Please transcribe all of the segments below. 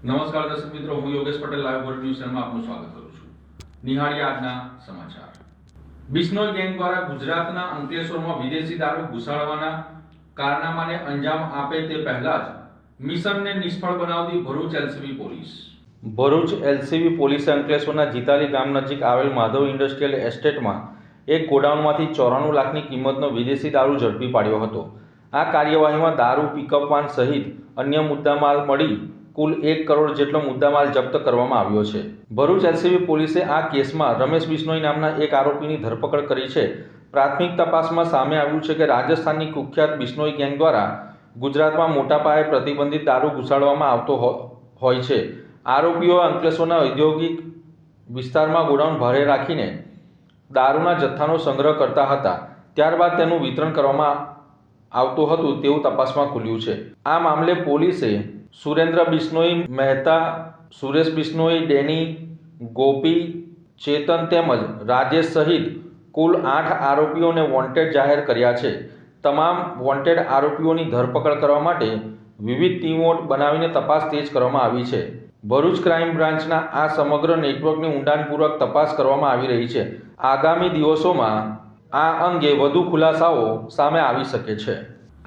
નમસ્કાર દર્શક મિત્રો, હું Yogesh Patel live world news ચેનલમાં આપનું સ્વાગત કરું છું. નિહાળીએ આજના સમાચાર. બિશ્નોઈ ગેંગ દ્વારા ગુજરાતના અંકલેશ્વરમાં વિદેશી દારૂ ઘુસાડવાના કારનામાને અંજામ આપે તે પહેલા જ મિશનને નિષ્ફળ બનાવતી Bharuch LCB police. Bharuch LCB પોલીસે અંકલેશ્વરના જીતાલી ગામ નજીક આવેલ માધવ ઇન્ડસ્ટ્રીયલ એસ્ટેટમાં એક ગોડાઉનમાંથી 94 લાખની કિંમતનો વિદેશી દારૂ ઝડપી પાડ્યો હતો. આ કાર્યવાહીમાં દારૂ, પિકઅપ વાન સહિત અન્ય મુદ્દામાલ મળી કુલ 1 કરોડ જેટલો મુદ્દામાલ જપ્ત કરવામાં આવ્યો છે. ભરૂચ એલસીબી પોલીસે આ કેસમાં રમેશ બિશ્નોઈ નામના એક આરોપીની ધરપકડ કરી છે. પ્રાથમિક તપાસમાં સામે આવ્યું છે કે રાજસ્થાનની કુખ્યાત બિશ્નોઈ ગેંગ દ્વારા ગુજરાતમાં મોટા પાયે પ્રતિબંધિત દારૂ ઘુસાડવામાં આવતો હોય છે. આરોપીઓ અંકલેશ્વરના ઔદ્યોગિક વિસ્તારમાં ગોડાઉન ભાડે રાખીને દારૂના જથ્થાનો સંગ્રહ કરતા હતા. ત્યારબાદ તેનું વિતરણ કરવામાં આવતું હતું તેવું તપાસમાં ખુલ્યું છે. આ મામલે પોલીસે સુરેન્દ્ર બિશ્નોઈ, મહેતા, સુરેશ બિશ્નોઈ, ડેની, ગોપી, ચેતન તેમજ રાજેશ સહિત કુલ 8 આરોપીઓને વોન્ટેડ જાહેર કર્યા છે. તમામ વોન્ટેડ આરોપીઓની ધરપકડ કરવા માટે વિવિધ ટીમો બનાવીને તપાસ તેજ કરવામાં આવી છે. ભરૂચ ક્રાઇમ બ્રાન્ચના આ સમગ્ર નેટવર્કની ઊંડાણપૂર્વક તપાસ કરવામાં આવી રહી છે. આગામી દિવસોમાં આ અંગે વધુ ખુલાસાઓ સામે આવી શકે છે.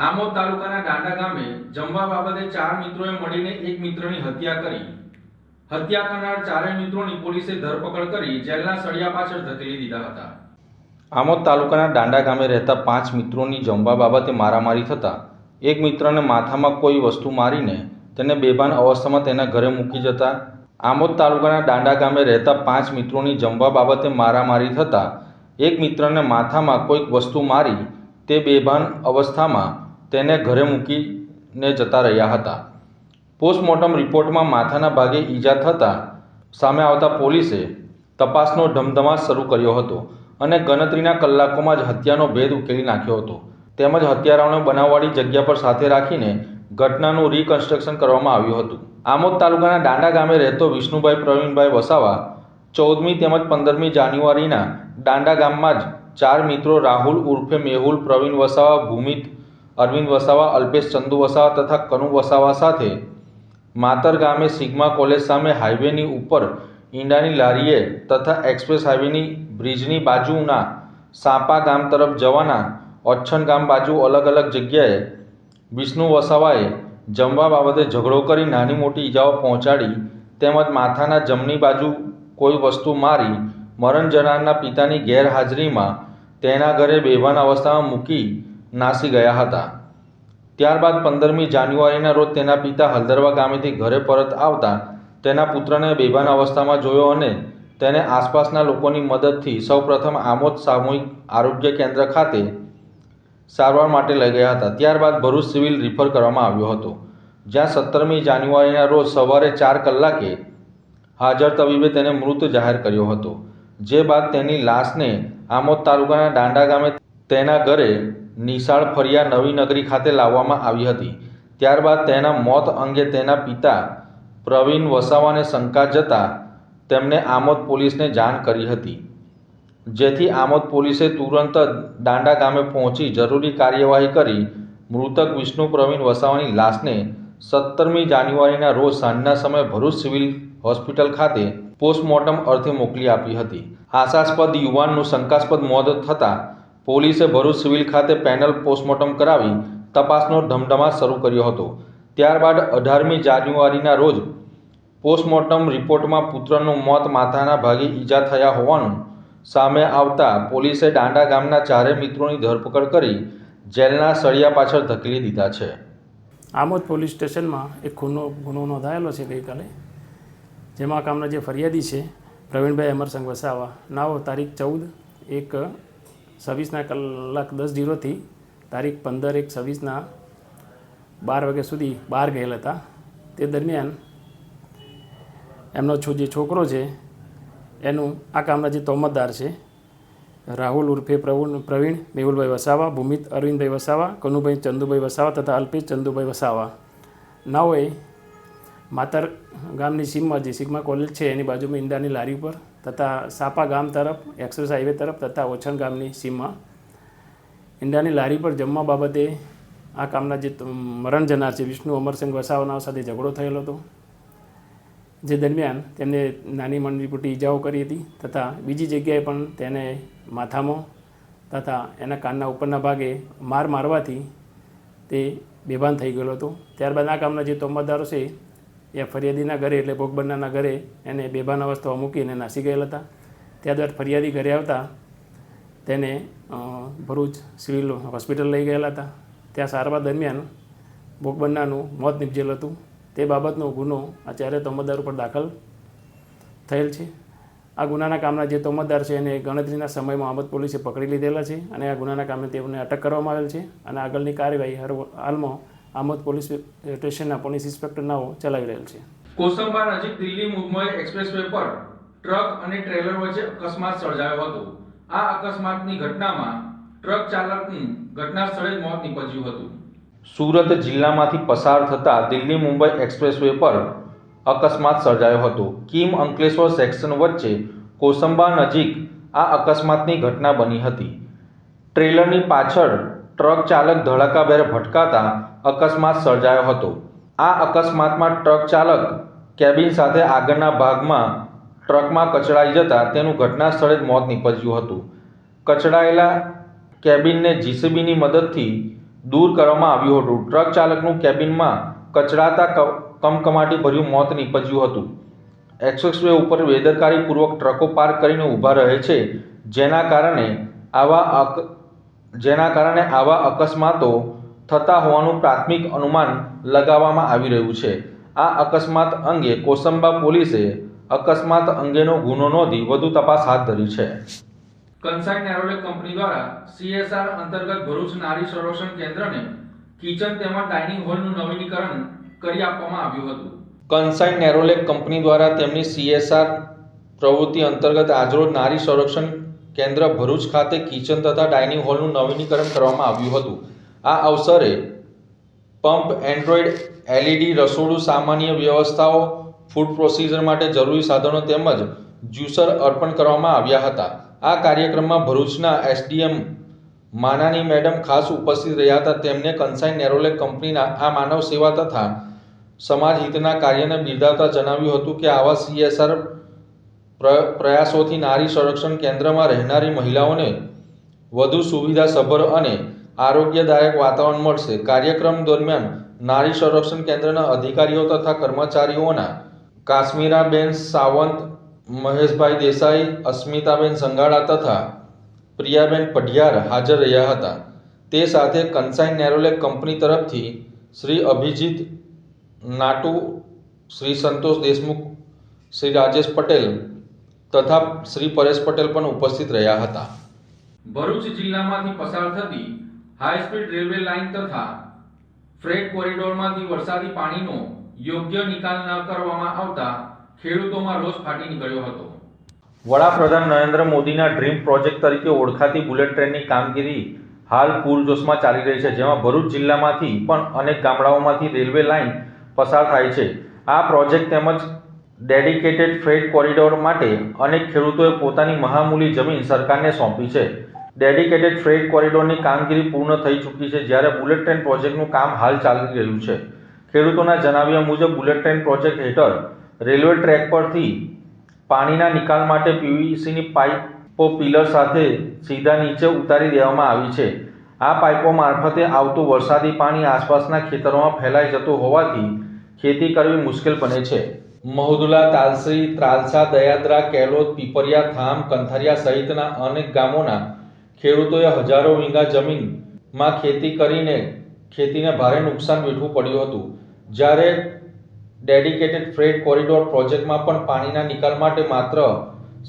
આમોદ તાલુકાના દાંડા ગામે જમવા બાબતે 4 મિત્રોએ મળીને એક મિત્રની હત્યા કરી. હત્યા કરનાર 4 મિત્રોની પોલીસે ધરપકડ કરી જેલના સળિયા પાછળ ધકેલી દીધા હતા. આમોદ તાલુકાના દાંડા ગામે રહેતા 5 મિત્રોની જમવા બાબતે મારામારી થતા એક મિત્રને માથામાં કોઈ વસ્તુ મારીને તેને બેભાન અવસ્થામાં તેના ઘરે મૂકી જતા. આમોદ તાલુકાના દાંડા ગામે રહેતા 5 મિત્રોની જમવા બાબતે મારામારી થતા એક મિત્રને માથામાં કોઈક વસ્તુ મારી તે બેભાન અવસ્થામાં તેને ઘરે મૂકીને જતા રહ્યા હતા. પોસ્ટમોર્ટમ રિપોર્ટમાં માથાના ભાગે ઈજા થતાં સામે આવતા પોલીસે તપાસનો ધમધમાટ શરૂ કર્યો હતો અને ગણતરીના કલાકોમાં જ હત્યાનો ભેદ ઉકેલી નાખ્યો હતો. તેમજ હત્યારાઓને બનાવવાળી જગ્યા પર સાથે રાખીને ઘટનાનું રિકન્સ્ટ્રક્શન કરવામાં આવ્યું હતું. આમોદ તાલુકાના દાંડા ગામે રહેતો વિષ્ણુભાઈ પ્રવીણભાઈ વસાવા 14મી તેમજ 15મી જાન્યુઆરીના દાંડા ગામમાં જ 4 મિત્રો રાહુલ ઉર્ફે મેહુલ, પ્રવીણ વસાવા, ભૂમિત, અરવિંદ વસાવા, અલ્પેશ ચંદુ વસાવા તથા કનુ વસાવા સાથે માતર ગામે સિગ્મા કોલેજ સામે હાઈવેની ઉપર ઈંડાની લારીએ તથા એક્સપ્રેસ હાઈવેની બ્રિજની બાજુના સાપા ગામ તરફ જવાના ઓચ્છન ગામ બાજુ અલગ અલગ જગ્યાએ વિષ્ણુ વસાવાએ જમવા બાબતે ઝઘડો કરી નાની મોટી ઈજાઓ પહોંચાડી તેમજ માથાના જમણી બાજુ કોઈ વસ્તુ મારી મરણ જનારના પિતાની ગેરહાજરીમાં તેના ઘરે બેભાન અવસ્થામાં મૂકી નાસી ગયા હતા. ત્યારબાદ 15મી જાન્યુઆરીના રોજ તેના પિતા હલદરવા ગામેથી ઘરે પરત આવતા તેના પુત્રને બેભાન અવસ્થામાં જોયો અને તેને આસપાસના લોકોની મદદથી સૌપ્રથમ આમોદ સામૂહિક આરોગ્ય કેન્દ્ર ખાતે સારવાર માટે લઈ ગયા હતા. ત્યારબાદ ભરૂચ સિવિલ રિફર કરવામાં આવ્યો હતો, જ્યાં 17મી જાન્યુઆરીના રોજ સવારે 4 કલાકે હાજર તબીબે તેને મૃત જાહેર કર્યો હતો. જે બાદ તેની લાશને આમોદ તાલુકાના દાંડા ગામે તેના ઘરે નિશાળ ફળિયા નવી નગરી ખાતે લાવવામાં આવી હતી. ત્યારબાદ તેના મોત અંગે તેના પિતા પ્રવીણ વસાવાને શંકા જતા તેમણે આમોદ પોલીસને જાણ કરી હતી, જેથી આમોદ પોલીસે તુરંત દાંડા ગામે પહોંચી જરૂરી કાર્યવાહી કરી મૃતક વિષ્ણુ પ્રવીણ વસાવાની લાશને 17મી જાન્યુઆરીના રોજ સાંજના સમયે ભરૂચ સિવિલ હોસ્પિટલ ખાતે પોસ્ટમોર્ટમ અર્થે મોકલી આપી હતી. આશાસ્પદ યુવાનનું શંકાસ્પદ મોત થતાં પોલીસે ભરૂચ સિવિલ ખાતે પેનલ પોસ્ટમોર્ટમ કરાવી તપાસનો ધમધમાટ શરૂ કર્યો હતો. ત્યારબાદ 18મી જાન્યુઆરીના રોજ પોસ્ટમોર્ટમ રિપોર્ટમાં પુત્રનું મોત માથાના ભાગે ઈજા થયા હોવાનું સામે આવતા પોલીસે દાંડા ગામના 4 મિત્રોની ધરપકડ કરી જેલના સળિયા પાછળ ધકેલી દીધા છે. આમોદ પોલીસ સ્ટેશનમાં એક ગુનો નોંધાયેલો છે ગઈકાલે, જેમાં કામના જે ફરિયાદી છે પ્રવીણભાઈ અમરસંગ વસાવા, નાઓ તારીખ 14/1/26 તારીખ 15/1/26 12 વાગ્યા સુધી બહાર ગયેલ હતા. તે દરમિયાન એમનો જે છોકરો છે એનું આ કામના જે તોમતદાર છે રાહુલ ઉર્ફે પ્રવીણ મેહુલભાઈ વસાવા, ભૂમિત અરવિંદભાઈ વસાવા, કનુભાઈ ચંદુભાઈ વસાવા તથા અલ્પેશ ચંદુભાઈ વસાવા નાઓએ માતર ગામની સીમમાં જે સિગ્મા કોલેજ છે એની બાજુમાં ઈંડાની લારી પર તથા સાપા ગામ તરફ એક્સપ્રેસ હાઈવે તરફ તથા ઓછણ ગામની સીમમાં ઈંડાની લારી પર જમવા બાબતે આ કામના જે મરણ જનાર છે વિષ્ણુ અમરસિંહ વસાવાના સાથે ઝઘડો થયેલો હતો. જે દરમિયાન તેમને નાની મોટી ઈજાઓ કરી હતી તથા બીજી જગ્યાએ પણ તેને માથામાં તથા એના કાનના ઉપરના ભાગે મારવાથી તે બેભાન થઈ ગયેલો હતો. ત્યારબાદ આ ગામના જે તોમતદારો છે એ ફરિયાદીના ઘરે એટલે ભોગ બનનારના ઘરે એને બેભાન અવસ્થામાં મૂકીને નાસી ગયેલા હતા. ત્યારબાદ ફરિયાદી ઘરે આવતા તેને ભરૂચ સિવિલ હોસ્પિટલ લઈ ગયેલા હતા. ત્યાં સારવાર દરમિયાન ભોગ બનનારનું મોત નીપજેલ હતું. તે બાબતનો ગુનો અત્યારે તોમતદાર ઉપર દાખલ થયેલ છે. આ ગુનાના કામના જે તોમતદાર છે એને ગણતરીના સમયમાં આમોદ પોલીસે પકડી લીધેલા છે અને આ ગુનાના કામે તેઓને અટક કરવામાં આવેલ છે અને આગળની કાર્યવાહી હાલમાં આમોદ પોલીસ સ્ટેશનના પોલીસ ઇન્સ્પેક્ટર નાઓ ચલાવી રહેલ છે. કોસંબા નજીક દિલ્હી મુંબઈ એક્સપ્રેસવે પર ટ્રક અને ટ્રેલર વચ્ચે અકસ્માત સર્જાયો હતો. આ અકસ્માતની ઘટનામાં ટ્રક ચાલકનું ઘટના સ્થળે જ મોત નીપજ્યું હતું. સુરત જિલ્લામાંથી પસાર થતા દિલ્હી મુંબઈ એક્સપ્રેસવે પર અકસ્માત સર્જાયો હતો. કીમ અંકલેશ્વર સેક્શન વચ્ચે કોસંબા નજીક આ અકસ્માતની ઘટના બની હતી. ટ્રેલરની પાછળ ટ્રક ચાલક ધડાકાભેર ભટકાતા અકસ્માત સર્જાયો હતો. આ અકસ્માતમાં ટ્રક ચાલક કેબિન સાથે આગળના ભાગમાં ટ્રકમાં કચડાઈ જતા તેનું ઘટના સ્થળે જ મોત નીપજ્યું હતું. કચડાયેલા કેબિનને જીસીબીની મદદથી દૂર કરવામાં આવ્યું હતું. ટ્રક ચાલકનું કેબિનમાં કચડાતા કમકમાટી ભર્યું મોત નીપજ્યું હતું. એક્સપ્રેસવે ઉપર બેદરકારીપૂર્વક ટ્રકો પાર્ક કરીને ઊભા રહે છે, જેના કારણે આવા અકસ્માતો થતા હોવાનું પ્રાથમિક અનુમાન લગાવવામાં આવી રહ્યું છે. આ અકસ્માત અંગે કોસંબા પોલીસે અકસ્માત અંગેનો ગુનો નોંધી વધુ તપાસ હાથ ધરી છે. કંસાઈ નેરોલેક કંપની દ્વારા CSR અંતર્ગત ભરૂચ નારી સંરક્ષણ કેન્દ્રને કિચન તેમજ ડાઇનિંગ હોલનું નવીનીકરણ કરી આપવામાં આવ્યું હતું. કંસાઈ નેરોલેક કંપની દ્વારા તેમની CSR પ્રવૃત્તિ અંતર્ગત આજરોજ નારી સંરક્ષણ કેન્દ્ર ભરૂચ ખાતે કિચન તથા ડાઇનિંગ હોલનું નવીનીકરણ કરવામાં આવ્યું હતું. આ અવસરે પંપ, એન્ડ્રોઇડ LED રસોડું, સામાન્ય વ્યવસ્થાઓ, ફૂડ પ્રોસીજર માટે જરૂરી સાધનો તેમજ જ્યુસર અર્પણ કરવામાં આવ્યા હતા. આ કાર્યક્રમમાં ભરૂચના SDM માનાની મેડમ ખાસ ઉપસ્થિત રહ્યા હતા. તેમને કંસાઈ નેરોલેક કંપનીના આ માનવ સેવા તથા સમાજ હિતના કાર્યને બિરદાવતા જણાવ્યું હતું કે આવા CSR પ્રયાસોથી નારી સંરક્ષણ કેન્દ્રમાં રહેનારી મહિલાઓને વધુ સુવિધાસભર અને આરોગ્યદાયક વાતાવરણ મળશે. કાર્યક્રમ દરમિયાન નારી સંરક્ષણ કેન્દ્રના અધિકારીઓ તથા કર્મચારીઓના કાશ્મીરાબેન સાવંત, મહેશભાઈ દેસાઈ, અસ્મિતાબેન સંગાડા તથા પ્રિયાબેન પઢિયાર હાજર રહ્યા હતા. તે સાથે કંસાઈ નેરોલેક કંપની તરફથી શ્રી અભિજીત નાટુ, શ્રી સંતોષ દેશમુખ, શ્રી રાજેશ પટેલ તથા શ્રી પરેશ પટેલ પણ ઉપસ્થિત રહ્યા હતા. ભરૂચ જિલ્લામાંથી પસાર થતી હાઈ સ્પીડ રેલવે લાઇન તથા ફ્રેટ કોરિડોરમાંથી વરસાદી પાણીનો યોગ્ય નિકાલ ન કરવામાં આવતા ખેડૂતોમાં રોષ ફાટી નીકળ્યો હતો. વડાપ્રધાન નરેન્દ્ર મોદીના ડ્રીમ પ્રોજેક્ટ તરીકે ઓળખાતી બુલેટ ટ્રેનની કામગીરી હાલ પૂરજોશમાં ચાલી રહી છે, જેમાં ભરૂચ જિલ્લામાંથી પણ અનેક ગામડાઓમાંથી રેલવે લાઇન પસાર થાય છે. આ પ્રોજેક્ટ તેમજ ડેડિકેટેડ ફ્રેટ કોરિડોર માટે અનેક ખેડૂતોએ પોતાની મહામૂલી જમીન સરકારને સોંપી છે. ડેડિકેટેડ ફ્રેટ કોરિડોરની કામગીરી પૂર્ણ થઈ ચૂકી છે, જ્યારે બુલેટ ટ્રેન પ્રોજેક્ટનું કામ હાલ ચાલી રહ્યું છે. ખેડૂતોના જણાવ્યા મુજબ બુલેટ ટ્રેન પ્રોજેક્ટ હેઠળ રેલવે ટ્રેક પરથી પાણીના નિકાલ માટે PVCની પાઇપો પિલર સાથે સીધા નીચે ઉતારી દેવામાં આવી છે. આ પાઇપો મારફતે આવતું વરસાદી પાણી આસપાસના ખેતરોમાં ફેલાઈ જતું હોવાથી ખેતી કરવી મુશ્કેલ બને છે. મહુદુલા, તાલસરી, ત્રાલસા, દયાદરા, કેલોદ, પીપરિયા, થામ, કંથારિયા સહિતના અનેક ગામોના ખેડૂતોએ હજારો વીઘા જમીનમાં ખેતી કરીને ખેતીને ભારે નુકસાન વેઠવું પડ્યું હતું. જ્યારે ડેડિકેટેડ ફ્રેટ કોરિડોર પ્રોજેક્ટમાં પણ પાણીના નિકાલ માટે માત્ર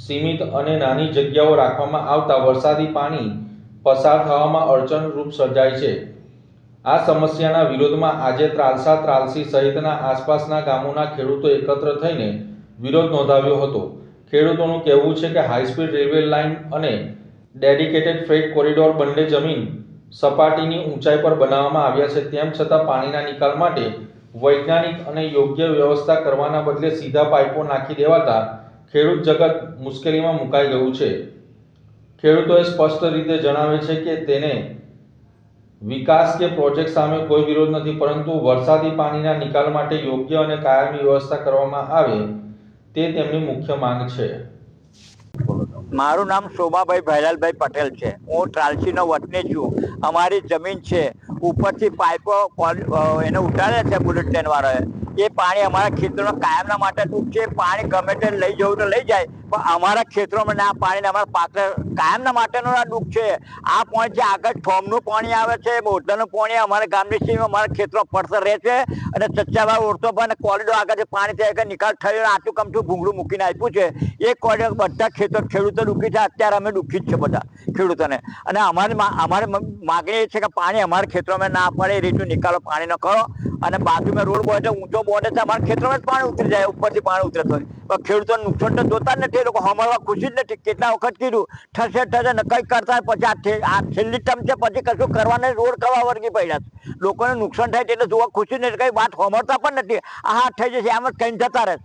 સીમિત અને નાની જગ્યાઓ રાખવામાં આવતા વરસાદી પાણી પસાર થવામાં અડચણરૂપ સર્જાય છે. આ સમસ્યાના વિરોધમાં આજે ત્રાલસા, ત્રાલસી સહિતના આસપાસના ગામોના ખેડૂતો એકત્ર થઈને વિરોધ નોંધાવ્યો હતો. ખેડૂતોનું કહેવું છે કે હાઈસ્પીડ રેલવે લાઇન અને ડેડિકેટેડ ફ્રેટ કોરિડોર બંને જમીન સપાટીની ઊંચાઈ પર બનાવવામાં આવ્યા છે, તેમ છતાં પાણીના નિકાલ માટે વૈજ્ઞાનિક અને યોગ્ય વ્યવસ્થા કરવાના બદલે સીધા પાઇપો નાખી દેવાતા ખેડૂત જગત મુશ્કેલીમાં મુકાઈ ગયું છે. ખેડૂતોએ સ્પષ્ટ રીતે જણાવે છે કે તેને વિકાસ કે પ્રોજેક્ટ સામે કોઈ વિરોધ નથી, પરંતુ વરસાદી પાણીના નિકાલ માટે યોગ્ય અને કાયમી વ્યવસ્થા કરવામાં આવે તે તેમની મુખ્ય માંગ છે. મારું નામ શોભાભાઈ ભૈલાલભાઈ પટેલ છે. હું ત્રાલસીનો વતની છું. અમારી જમીન છે, ઉપરથી પાઇપો એને ઉતારે છે બુલેટ ટ્રેન વાળાએ. એ પાણી અમારા ખેતરોમાં કાયમના માટે દુઃખ છે. પાણી ગમે તે લઈ જવું તો લઈ જાય, પણ અમારા ખેતરોમાં ના પાણી અમારા પાક કાયમના માટેનું આ દુઃખ છે. આ પોઈન્ટ જે આગળ ફોર્મનું પાણી આવે છે, મોઢાનું પાણી અમારા ગામની સીમમાં અમારા ખેતરો પડતર રહે છે. અને ચચ્ચાભાઈ ઓળતો પણ કોરિડોર આગળ જે પાણી ત્યાં નિકાલ થયો, આટલું કમઠું ભૂંગળું મૂકીને આપ્યું છે. એ કોરિડોર બધા ખેડૂતો દુઃખી છે. અત્યારે અમે દુઃખી જ છે બધા ખેડૂતોને. અને અમારી માગણી એ છે કે પાણી અમારા ખેતરોમાં ના પડે એ રીતનું નિકાલો પાણીનો કરો. અને બાજુમાં રોડ બોર્ડ ઊંચો બોર્ડ છે, અમારા ખેતરોમાં જ પાણી ઉતરી જાય, ઉપરથી પાણી ઉતરે તો. પણ ખેડૂતોને નુકસાન તો જોતા જ નથી. એ લોકો હમણાં ખુશી જ નથી. કેટલા વખત કીધું થશે ને કંઈ કરતા પછી આ છેલ્લી ટર્મ છે, પછી કશું કરવાને રોડ કરવા વર્ગી પડ્યા છે. લોકોને નુકસાન થાય એટલે જોવા ખુશી જ નથી. કઈ વાત સમજતા પણ નથી. આ હાથ થઈ જશે એમ જ કઈ જતા રહે.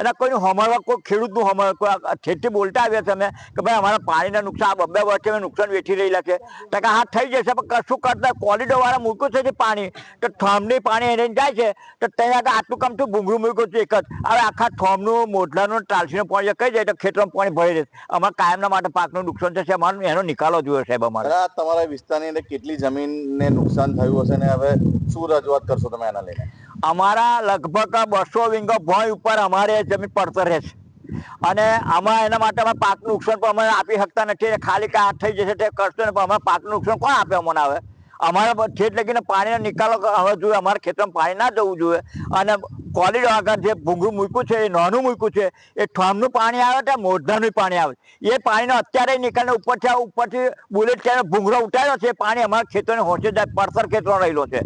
અને કોઈનું હમણાં કોઈ ખેડૂતનું હમણાં કોઈ ઠેઠથી બોલતા આવ્યા છે અમે કે ભાઈ અમારા પાણીના નુકસાન આ 2 વર્ષે અમે નુકસાન વેઠી રહેલા છે. તો કે હાથ થઈ જશે, પણ કશું કરતા કોરિડોર વાળા મૂક્યું છે જે પાણી, તો થોમની પાણી એને જાય છે, તો ત્યાં આગળ આટલું કમતું ભૂંગળું મૂક્યું છે એક જ. હવે આખા થોમનું, મોઢલાનું, ત્રાલસીનું પાણી કઈ જાય તો ખેતરમાં પાણી ભરી રહે. અમારા કાયમના માટે પાકનું નુકસાન થશે. અમારું એનો નિકાલો જોઈએ સાહેબ. અમારે તમારા વિસ્તારની અંદર કેટલી જમીનને નુકસાન થયું હશે ને હવે શું રજૂઆત કરશો તમે આના લઈને? અમારા લગભગ 200 વીંગો ભોંય ઉપર અમારે જમીન પડતર રહે છે. અને આમાં એના માટે અમે પાકનું નુકસાન પણ અમે આપી શકતા નથી. ખાલી કે હાથ થઈ જશે તે કરશો ને, પણ અમારે પાકનું નુકસાન કોણ આપે અમને? આવે અમારે ઠેઠ લગીને પાણીનો નિકાલો હવે જોઈએ. અમારા ખેતરમાં પાણી ના જવું જોઈએ. અને કોરિડોર આગળ જે ભૂંગળું મૂક્યું છે, એ નાનું મૂક્યું છે, એ ઠોમનું પાણી આવે છે, મોઢાનું પાણી આવે. એ પાણીનો અત્યારે નિકાલને ઉપરથી બુલેટ ટ્રેન ભૂંગળો ઉતાર્યો છે. એ પાણી અમારા ખેતરોને હોંચે જાય, પડતર ખેતરો રહેલો છે.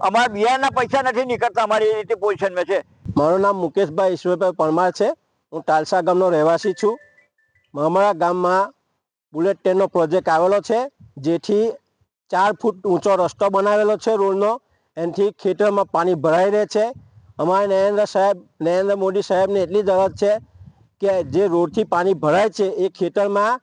અમારા બિયારના પૈસા નથી નીકળતા. અમારી એ રીતે પોઝિશનમાં છે. મારું નામ મુકેશભાઈ ઈશ્વરભાઈ પરમાર છે. હું ટાલસા ગામનો રહેવાસી છું. અમારા ગામમાં બુલેટ ટ્રેનનો પ્રોજેક્ટ આવેલો છે, જેથી 4 ફૂટ ઊંચો રસ્તો બનાવેલો છે રોડનો. એનાથી ખેતરમાં પાણી ભરાઈ રહે છે. અમારા નરેન્દ્ર મોદી સાહેબને એટલી જરૂરત છે કે જે રોડથી પાણી ભરાય છે એ ખેતરમાં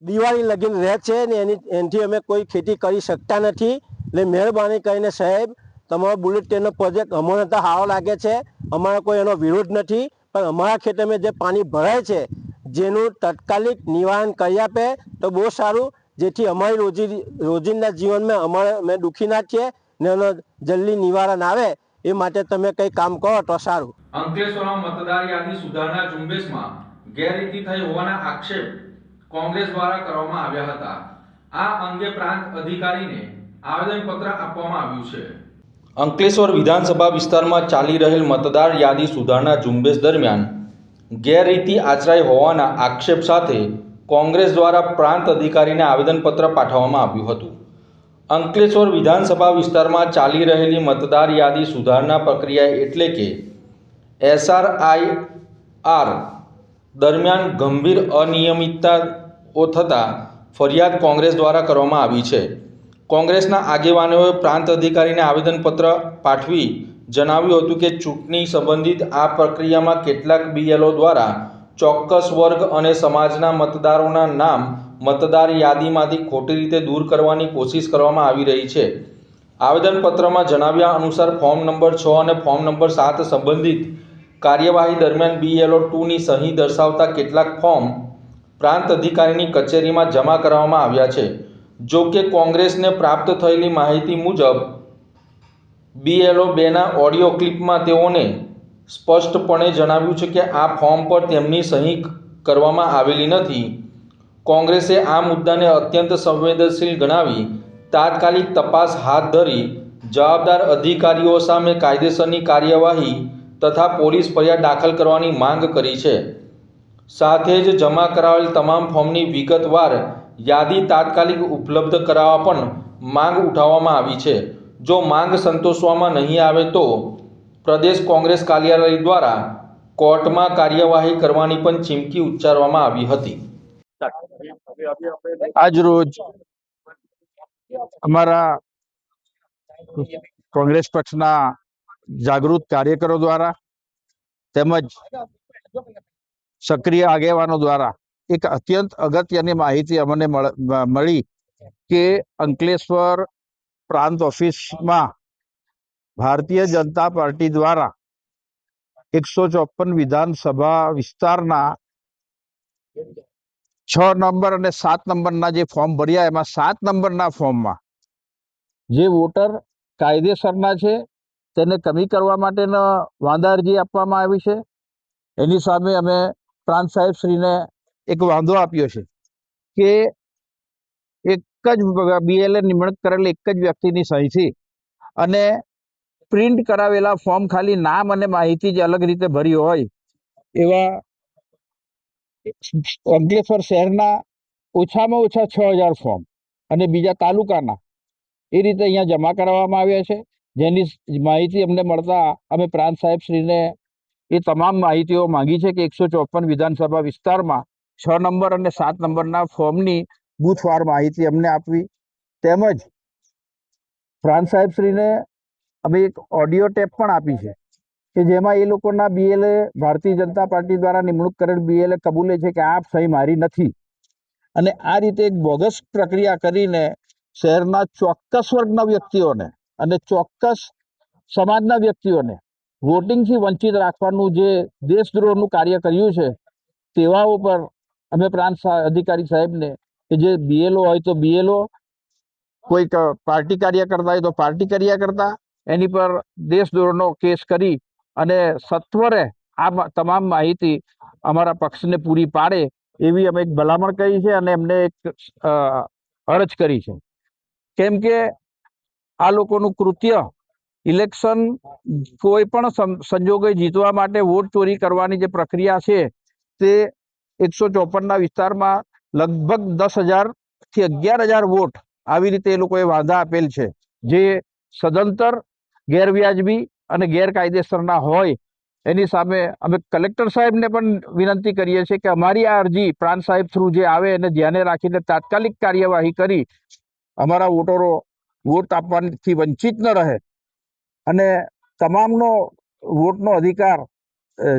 દિવાળી લગીને રહે છે ને એનાથી અમે કોઈ ખેતી કરી શકતા નથી. એટલે મહેરબાની કરીને સાહેબ, તમારો બુલેટ ટ્રેનનો પ્રોજેક્ટ અમને તો સારો લાગે છે, અમારો કોઈ એનો વિરોધ નથી, પણ અમારા ખેતરમાં જે પાણી ભરાય છે જેનું તાત્કાલિક નિવારણ કરી આપે તો બહુ સારું, જેથી અમારી રોજિંદા જીવનમાં અમે દુઃખી ના છીએ ને એનો જલ્દી નિવારણ આવે. એ માટે તમે કંઈ કામ કરો તો સારું. અંકલેશ્વરમાં મતદાર યાદી સુધારણા ઝુંબેશમાં ગેરરીતિ થઈ હોવાના આક્ષેપ કોંગ્રેસ દ્વારા કરવામાં આવ્યા હતા. આ અંગે પ્રાંત અધિકારીને આવેદનપત્ર આપવામાં આવ્યું છે. અંકલેશ્વર વિધાનસભા વિસ્તારમાં ચાલી રહેલ મતદાર યાદી સુધારણા ઝુંબેશ દરમિયાન ગેરરીતિ આચરાઈ હોવાના આક્ષેપ સાથે કોંગ્રેસ દ્વારા પ્રાંત અધિકારીને આવેદનપત્ર પાઠવવામાં આવ્યું હતું. અંકલેશ્વર વિધાનસભા વિસ્તારમાં ચાલી રહેલી મતદાર યાદી સુધારણા પ્રક્રિયા એટલે કે SRIR દરમિયાન ગંભીર અનિયમિતતાઓ થતાં ફરિયાદ કોંગ્રેસ દ્વારા કરવામાં આવી છે. કોંગ્રેસના આગેવાનોએ પ્રાંત અધિકારીને આવેદનપત્ર પાઠવી જણાવ્યું હતું કે ચૂંટણી સંબંધિત આ પ્રક્રિયામાં કેટલાક BLO દ્વારા ચોક્કસ વર્ગ અને સમાજના મતદારોના નામ મતદાર યાદીમાંથી ખોટી રીતે દૂર કરવાની કોશિશ કરવામાં આવી રહી છે. આવેદનપત્રમાં જણાવ્યા અનુસાર ફોર્મ નંબર 6 અને ફોર્મ નંબર 7 સંબંધિત કાર્યવાહી દરમિયાન BLO 2ની સહી દર્શાવતા કેટલાક ફોર્મ પ્રાંત અધિકારીની કચેરીમાં જમા કરવામાં આવ્યા છે. જો કે કોંગ્રેસને પ્રાપ્ત થયેલી માહિતી મુજબ BLO 2ના ઓડિયો ક્લિપમાં તેઓને સ્પષ્ટપણે જણાવ્યું છે કે આ ફોર્મ પર તેમની સહી કરવામાં આવેલી નથી. કોંગ્રેસે આ મુદ્દાને અત્યંત સંવેદનશીલ ગણાવી તાત્કાલિક તપાસ હાથ ધરી જવાબદાર અધિકારીઓ સામે કાયદેસરની કાર્યવાહી તથા પોલીસ ફરિયાદ દાખલ કરવાની માંગ કરી છે. સાથે જ જમા કરાવેલ તમામ ફોર્મની વિગતવાર યાદી તાત્કાલિક ઉપલબ્ધ કરાવવા પણ માંગ ઉઠાવવામાં આવી છે. જો માંગ સંતોષવામાં નહીં આવે તો પ્રદેશ કોંગ્રેસ કાર્યાલય દ્વારા કોર્ટમાં કાર્યવાહી કરવાની પણ ચીમકી ઉચ્ચારવામાં આવી હતી. આજ રોજ અમારા કોંગ્રેસ પક્ષના જાગૃત કાર્યકરો દ્વારા તેમજ સક્રિય આગેવાનો દ્વારા એક અત્યંત અગત્યની માહિતી અમને મળી કે અંકલેશ્વર પ્રાંત ઓફિસમાં ભારતીય જનતા પાર્ટી દ્વારા 154 વિધાનસભા વિસ્તારના 6 નંબર અને 7 નંબરના જે ફોર્મ ભર્યા, એમાં 7 નંબરના ફોર્મમાં જે વોટર કાયદેસરના છે તેને કમી કરવા માટેનો વાંધા અરજી આપવામાં આવી છે. એની સામે અમે પ્રાંત સાહેબશ્રીને એક વાંધો આપ્યો છે કે એક જ BLA નિમણૂક કરેલ એક જ વ્યક્તિની સહીથી અને પ્રિન્ટ કરાવેલા ફોર્મ ખાલી નામ અને માહિતી જ અલગ રીતે ભરી હોય એવા અંકલેશ્વર શહેરના ઓછામાં ઓછા 6000 ફોર્મ અને બીજા તાલુકાના એ રીતે અહીંયા જમા કરાવવામાં આવ્યા છે, જેની માહિતી અમને મળતા અમે પ્રાંત સાહેબશ્રીને એ તમામ માહિતીઓ માંગી છે કે 154 વિધાનસભા વિસ્તારમાં 6 નંબર અને 7 નંબરના ફોર્મની બૂથવાર માહિતી અમને આપવી. તેમજ પ્રાંત સાહેબશ્રીને અમે એક ઓડિયો ટેપ પણ આપી છે કે જેમાં એ લોકોના BLA ભારતીય જનતા પાર્ટી દ્વારા નિમણૂક કરેલ BLA કબૂલે છે કે આ સહી મારી નથી અને આ રીતે એક બોગસ પ્રક્રિયા કરીને શહેરના ચોક્કસ વર્ગના વ્યક્તિઓને અને ચોક્કસ સમાજના વ્યક્તિઓને વોટિંગથી વંચિત રાખવાનું જે દેશદ્રોહનું કાર્ય કર્યું છે તેવા ઉપર અમે પ્રાંત અધિકારી સાહેબને કે જે BLO હોય તો BLO, કોઈક પાર્ટી કાર્યકર્તા હોય તો પાર્ટી કાર્યકર્તા એની પર દેશદ્રોહનો કેસ કરી અને સત્વરે આ તમામ માહિતી અમારા પક્ષને પૂરી પાડે એવી અમે એક ભલામણ કરી છે અને એમને એક અરજ કરી છે. કેમ કે આ લોકોનું કૃત્ય ઇલેક્શન કોઈ પણ સંજોગે જીતવા માટે વોટ ચોરી કરવાની જે પ્રક્રિયા છે તે 154ના વિસ્તારમાં લગભગ 10,000 થી 11,000 વોટ આવી રીતે એ લોકોએ વાંધા આપેલ છે, જે સદંતર ગેરવ્યાજબી અને ગેરકાયદેસરના હોય. એની સામે અમે કલેક્ટર સાહેબને પણ વિનંતી કરીએ છીએ કે અમારી આ અરજી પ્રાંત સાહેબ થ્રુ જે આવે એને ધ્યાને રાખીને તાત્કાલિક કાર્યવાહી કરી અમારા વોટરો વોટ આપવાથી વંચિત ન રહે અને તમામનો વોટનો અધિકાર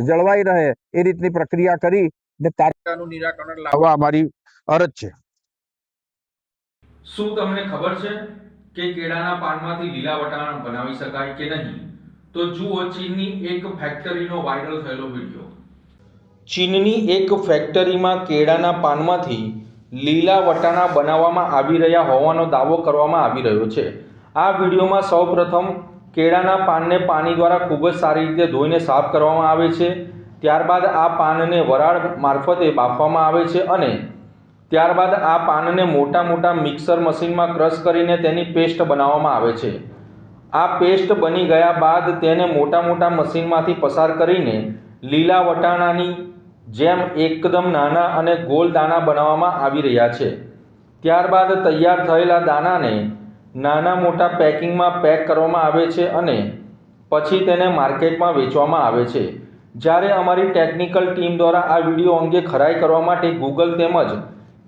જળવાઈ રહે એ રીતની પ્રક્રિયા કરી ને તાત્કાલિક નિરાકરણ લાવવા અમારી અરજ છે. શું તમને ખબર છે કે કેળાના પાનમાંથી લીલા વટાણા બનાવી શકાય કે નહીં? તો જુઓ ચીનની એક ફેક્ટરીનો વાયરલ થયેલો વિડીયો. ચીનની એક ફેક્ટરીમાં કેળાના પાનમાંથી લીલા વટાણા બનાવવામાં આવી રહ્યા હોવાનો દાવો કરવામાં આવી રહ્યો છે. આ વિડીયોમાં સૌપ્રથમ કેળાના પાનને પાણી દ્વારા ખૂબ જ સારી રીતે ધોઈને સાફ કરવામાં આવે છે. ત્યારબાદ આ પાનને વરાળ મારફતે બાફવામાં આવે છે અને ત્યારબાદ આ પાનને મોટા મોટા મિક્સર મશીનમાં ક્રશ કરીને તેની પેસ્ટ બનાવવામાં આવે છે. આ પેસ્ટ બની ગયા બાદ તેને મોટા મોટા મશીનમાંથી પસાર કરીને લીલા વટાણાની જેમ એકદમ નાના અને ગોળ દાણા બનાવવામાં આવી રહ્યા છે. ત્યારબાદ તૈયાર થયેલા દાણાને નાના મોટા પેકિંગમાં પેક કરવામાં આવે છે અને પછી તેને માર્કેટમાં વેચવામાં આવે છે. જ્યારે અમારી ટેકનિકલ ટીમ દ્વારા આ વિડીયો અંગે ખરાઈ કરવા માટે ગૂગલ તેમજ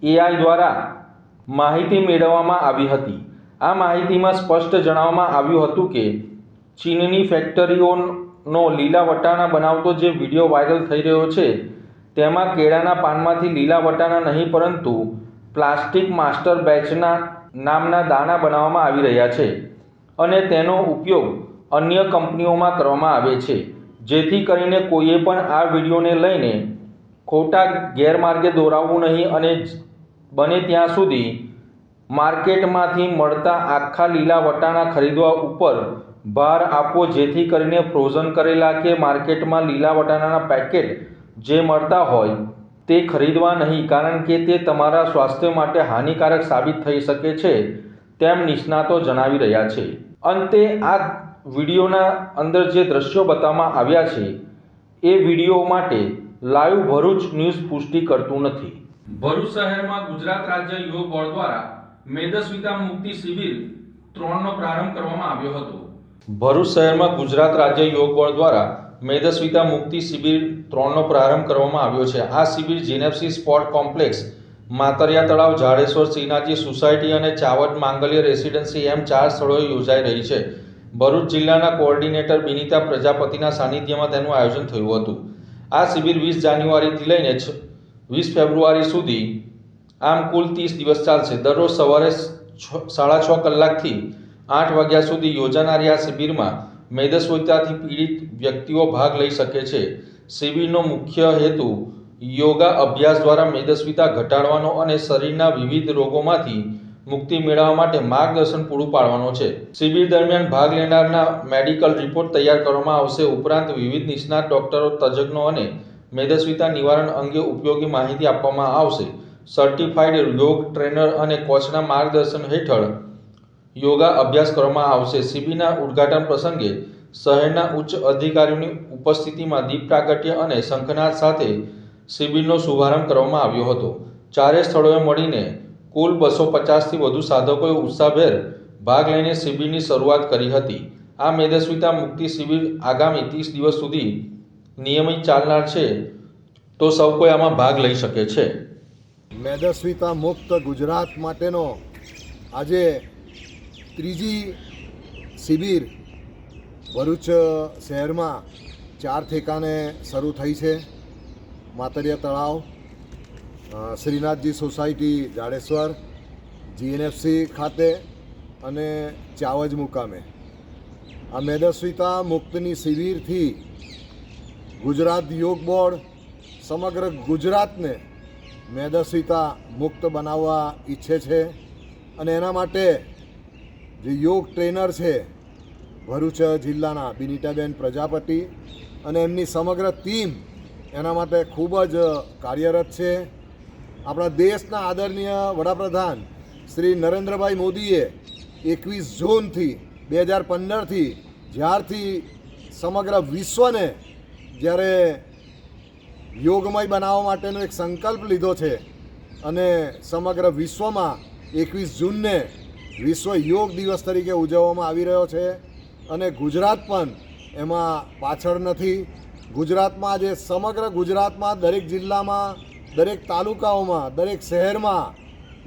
AI દ્વારા માહિતી મેળવવામાં આવી હતી. આ માહિતીમાં સ્પષ્ટ જણાવવામાં આવ્યું હતું કે ચીનની ફેક્ટરીઓનો લીલા વટાણા બનાવતો જે વિડીયો વાયરલ થઈ રહ્યો છે તેમાં કેળાના પાનમાંથી લીલા વટાણા નહીં પરંતુ પ્લાસ્ટિક માસ્ટર બેચના નામના દાણા બનાવવામાં આવી રહ્યા છે અને તેનો ઉપયોગ અન્ય કંપનીઓમાં કરવામાં આવે છે, જેથી કરીને કોઈએ પણ આ વિડીયોને લઈને ખોટા ગેરમાર્ગે દોરાવવું નહીં અને બને ત્યાં સુધી માર્કેટમાંથી મળતા આખા લીલા વટાણા ખરીદવા ઉપર ભાર આપવો, જેથી કરીને ફ્રોઝન કરેલા કે માર્કેટમાં લીલા વટાણાના પેકેટ જે મળતા હોય તે ખરીદવા નહીં, કારણ કે તે તમારા સ્વાસ્થ્ય માટે હાનિકારક સાબિત થઈ શકે છે તેમ નિષ્ણાતો જણાવી રહ્યા છે. અંતે આ વિડીયોના અંદર જે દ્રશ્યો બતાવવામાં આવ્યા છે એ વિડીયો માટે લાઈવ ભરૂચ ન્યૂઝ પુષ્ટિ કરતું નથી. ભરૂચ શહેરમાં ગુજરાત રાજ્ય યોગ બોર્ડ દ્વારા મેદસ્વીતા મુક્તિ શિબિર 3નો પ્રારંભ કરવામાં આવ્યો હતો. ભરૂચ શહેરમાં ગુજરાત રાજ્ય યોગ બોર્ડ દ્વારા મેદસ્વીતા મુક્તિ શિબિર 3નો પ્રારંભ કરવામાં આવ્યો છે. આ શિબિર જીનેફસી સ્પોર્ટ કોમ્પ્લેક્સ, માતરિયા તળાવ, જાડેશ્વર શ્રીનાથજી સોસાયટી અને ચાવડ માંગલ્ય રેસિડેન્સી એમ 4 સ્થળોએ યોજાઈ રહી છે. ભરૂચ જિલ્લાના કોઓર્ડિનેટર બિનિતા પ્રજાપતિના સાનિધ્યમાં તેનું આયોજન થયું હતું. આ શિબિર 20 જાન્યુઆરીથી લઈને 20 ફેબ્રુઆરી સુધી આમ કુલ 30 દિવસ ચાલશે. દરરોજ સવારે 6:30 કલાકથી 8 વાગ્યા સુધી યોજાનારી આ શિબિરમાં મેદસ્વીતાથી પીડિત વ્યક્તિઓ ભાગ લઈ શકે છે. શિબિરનો મુખ્ય હેતુ યોગા અભ્યાસ દ્વારા મેદસ્વીતા ઘટાડવાનો અને શરીરના વિવિધ રોગોમાંથી મુક્તિ મેળવવા માટે માર્ગદર્શન પૂરું પાડવાનો છે. શિબિર દરમિયાન ભાગ લેનારના મેડિકલ રિપોર્ટ તૈયાર કરવામાં આવશે. ઉપરાંત વિવિધ નિષ્ણાત ડોક્ટરો, તજજ્ઞો અને મેદસ્વીતા નિવારણ અંગે ઉપયોગી માહિતી આપવામાં આવશે. સર્ટિફાઈડ યોગ ટ્રેનર અને કોચના માર્ગદર્શન હેઠળ યોગા અભ્યાસ કરવામાં આવશે. શિબિરના ઉદ્ઘાટન પ્રસંગે શહેરના ઉચ્ચ અધિકારીઓની ઉપસ્થિતિમાં દીપ પ્રાગટ્ય અને શંખનાદ સાથે શિબિરનો શુભારંભ કરવામાં આવ્યો હતો. ચારે સ્થળોએ મળીને કુલ 250થી વધુ સાધકોએ ઉત્સાહભેર ભાગ લઈને શિબિરની શરૂઆત કરી હતી. આ મેદસ્વીતા મુક્તિ શિબિર આગામી 30 દિવસ સુધી નિયમિત ચાલનાર છે, તો સૌ કોઈ આમાં ભાગ લઈ શકે છે. મેદસ્વીતા મુક્ત ગુજરાત માટેનો આજે ત્રીજી શિબિર ભરૂચ શહેરમાં 4 ઠેકાણે શરૂ થઈ છે. માતરિયા તળાવ, શ્રીનાથજી સોસાયટી જાડેશ્વર, જીએનએફસી ખાતે અને ચાવજ મુકામે. આ મેદસ્વીતા મુક્તની શિબિરથી ગુજરાત યોગ બોર્ડ સમગ્ર ગુજરાતને મેદસ્વીતા મુક્ત બનાવવા ઈચ્છે છે અને એના માટે જે યોગ ટ્રેનર છે ભરૂચ જિલ્લાના બિનીટાબેન પ્રજાપતિ અને એમની સમગ્ર ટીમ એના માટે ખૂબ જ કાર્યરત છે. આપણા દેશના આદરણીય વડાપ્રધાન શ્રી નરેન્દ્રભાઈ મોદીએ 21 જૂનથી 2015થી જ્યારથી સમગ્ર વિશ્વને જ્યારે યોગમય બનાવવા માટેનો એક સંકલ્પ લીધો છે અને સમગ્ર વિશ્વમાં 21 જૂનને વિશ્વ યોગ દિવસ તરીકે ઉજવવામાં આવી રહ્યો છે અને ગુજરાત પણ એમાં પાછળ નથી. ગુજરાતમાં આજે સમગ્ર ગુજરાતમાં દરેક જિલ્લામાં, દરેક તાલુકાઓમાં, દરેક શહેરમાં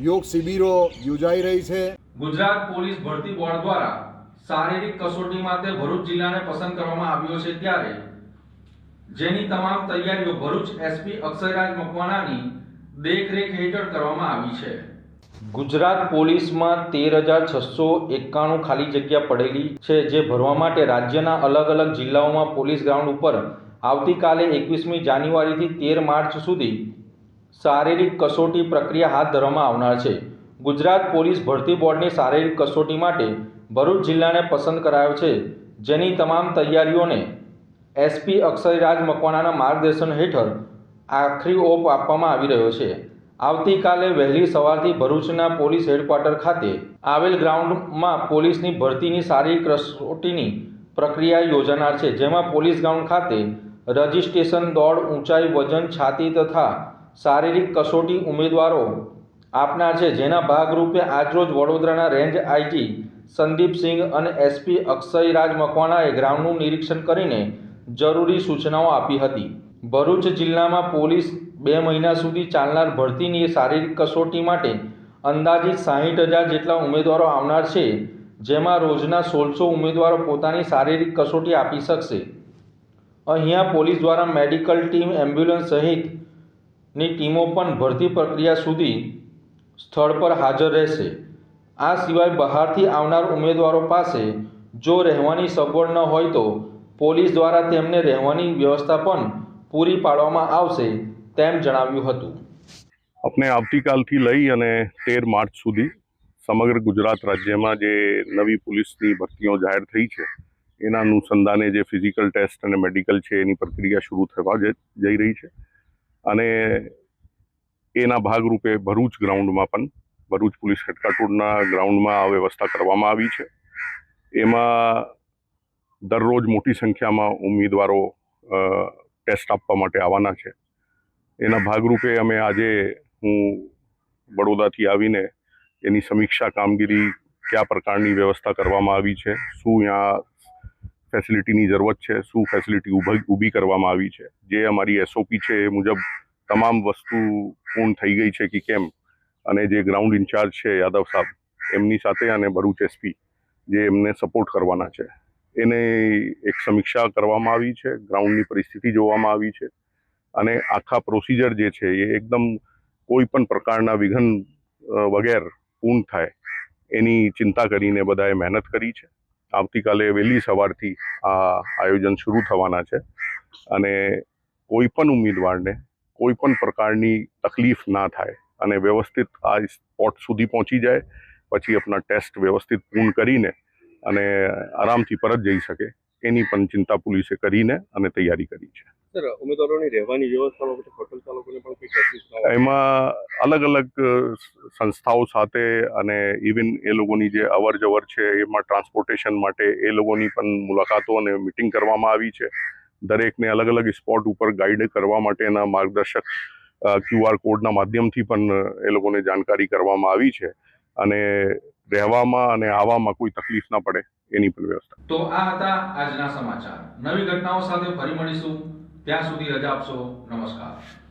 યોગ શિબિરો યોજાઈ રહી છે. ગુજરાત પોલીસ ભરતી બોર્ડ દ્વારા શારીરિક કસોટી માટે ભરૂચ જિલ્લાને પસંદ કરવામાં આવ્યો છે, ત્યારે જેની તમામ તૈયારીઓ ભરૂચ એસપી અક્ષયરાજ મકવાણાની દેખરેખ હેઠળ કરવામાં આવી છે. ગુજરાત પોલીસમાં 13,691 ખાલી જગ્યા પડેલી છે, જે ભરવા માટે રાજ્યના અલગ અલગ જિલ્લાઓમાં પોલીસ ગ્રાઉન્ડ ઉપર આવતીકાલે 21મી જાન્યુઆરીથી 13 માર્ચ સુધી શારીરિક કસોટી પ્રક્રિયા હાથ ધરવામાં આવનાર છે. ગુજરાત પોલીસ ભરતી બોર્ડની શારીરિક કસોટી માટે ભરૂચ જિલ્લાને પસંદ કરાયો છે, જેની તમામ તૈયારીઓને એસપી અક્ષયરાજ મકવાણાના માર્ગદર્શન હેઠળ આખરી ઓપ આપવામાં આવી રહ્યો છે. આવતીકાલે વહેલી સવારથી ભરૂચના પોલીસ હેડક્વાર્ટર ખાતે આવેલ ગ્રાઉન્ડમાં પોલીસની ભરતીની શારીરિક કસોટીની પ્રક્રિયા યોજાનાર છે, જેમાં પોલીસ ગ્રાઉન્ડ ખાતે રજિસ્ટ્રેશન, દોડ, ઊંચાઈ, વજન, છાતી તથા શારીરિક કસોટી ઉમેદવારો આપનાર છે, જેના ભાગરૂપે આજરોજ વડોદરાના રેન્જ આઈજી સંદીપસિંહ અને એસપી અક્ષયરાજ મકવાણાએ ગ્રાઉન્ડનું નિરીક્ષણ કરીને જરૂરી સૂચનાઓ આપી હતી. ભરૂચ જિલ્લામાં પોલીસ 2 મહિના સુધી ચાલનાર ભરતીની શારીરિક કસોટી માટે અંદાજિત 60,000 જેટલા ઉમેદવારો આવનાર છે, જેમાં રોજના 1600 ઉમેદવારો પોતાની શારીરિક કસોટી આપી શકશે. અહીંયા પોલીસ દ્વારા મેડિકલ ટીમ, એમ્બ્યુલન્સ સહિતની ટીમો પણ ભરતી પ્રક્રિયા સુધી સ્થળ પર હાજર રહેશે. આ સિવાય બહારથી આવનાર ઉમેદવારો પાસે જો રહેવાની સગવડ ન હોય તો પોલીસ દ્વારા તેમને રહેવાની વ્યવસ્થા પણ પૂરી પાડવામાં આવશે, તેમ જણાવ્યું હતું. આપણે આવતીકાલથી લઈ અને 13 માર્ચ સુધી સમગ્ર ગુજરાત રાજ્યમાં જે નવી પોલીસની ભરતીઓ જાહેર થઈ છે એના અનુસંધાને જે ફિઝિકલ ટેસ્ટ અને મેડિકલ છે એની પ્રક્રિયા શરૂ થવા જઈ રહી છે અને એના ભાગરૂપે ભરૂચ ગ્રાઉન્ડમાં પણ ભરૂચ પોલીસ હેડક્વાર્ટરના ગ્રાઉન્ડમાં આ વ્યવસ્થા કરવામાં આવી છે. એમાં દરરોજ મોટી સંખ્યામાં ઉમેદવારો ટેસ્ટ આપવા માટે આવવાના છે. એના ભાગરૂપે અમે આજે હું બડોદાથી આવીને એની સમીક્ષા કામગીરી, કયા પ્રકારની વ્યવસ્થા કરવામાં આવી છે, શું અહીંયા ફેસિલિટીની જરૂરત છે, શું ફેસિલિટી ઊભી કરવામાં આવી છે, જે અમારી એસઓપી છે એ મુજબ તમામ વસ્તુ પૂર્ણ થઈ ગઈ છે કે કેમ, અને જે ગ્રાઉન્ડ ઇન્ચાર્જ છે યાદવ સાહેબ એમની સાથે અને ભરૂચ એસપી જે એમને સપોર્ટ કરવાના છે એને એક સમીક્ષા કરવામાં આવી છે. ગ્રાઉન્ડની પરિસ્થિતિ જોવામાં આવી છે અને આખા પ્રોસિજર જે છે એ એકદમ કોઈ પણ પ્રકારના વિઘ્ન વગેર પૂર્ણ થાય એની ચિંતા કરીને બધાએ મહેનત કરી છે. આવતીકાલે વહેલી સવારથી આ આયોજન શરૂ થવાના છે અને કોઈ પણ ઉમેદવારને કોઈ પણ પ્રકારની તકલીફ ના થાય અને વ્યવસ્થિત આ સ્પોટ સુધી પહોંચી જાય, પછી આપણા ટેસ્ટ વ્યવસ્થિત પૂર્ણ કરીને અને આરામથી પરત જઈ શકે એની પણ ચિંતા પોલીસે કરીને અને તૈયારી કરી છે. સર, ઉમેદવારોની રહેવાની વ્યવસ્થા બાબતે હોટલ ચાલકોને પણ કોઈ તકલીફ એમાં અલગ અલગ સંસ્થાઓ સાથે અને ઇવન એ લોકોની જે અવર જવર છે એમાં ટ્રાન્સપોર્ટેશન માટે એ લોકોની પણ મુલાકાતો અને મિટિંગ કરવામાં આવી છે. દરેકને અલગ અલગ સ્પોટ ઉપર ગાઈડ કરવા માટેના માર્ગદર્શક QR કોડના માધ્યમથી પણ એ લોકોને જાણકારી કરવામાં આવી છે અને રહેવામાં અને આવવામાં કોઈ તકલીફ ના પડે એની પણ વ્યવસ્થા. તો આ હતા આજના સમાચાર. નવી ઘટનાઓ સાથે ફરી મળીશું. ત્યાં સુધી રજા આપશો. નમસ્કાર.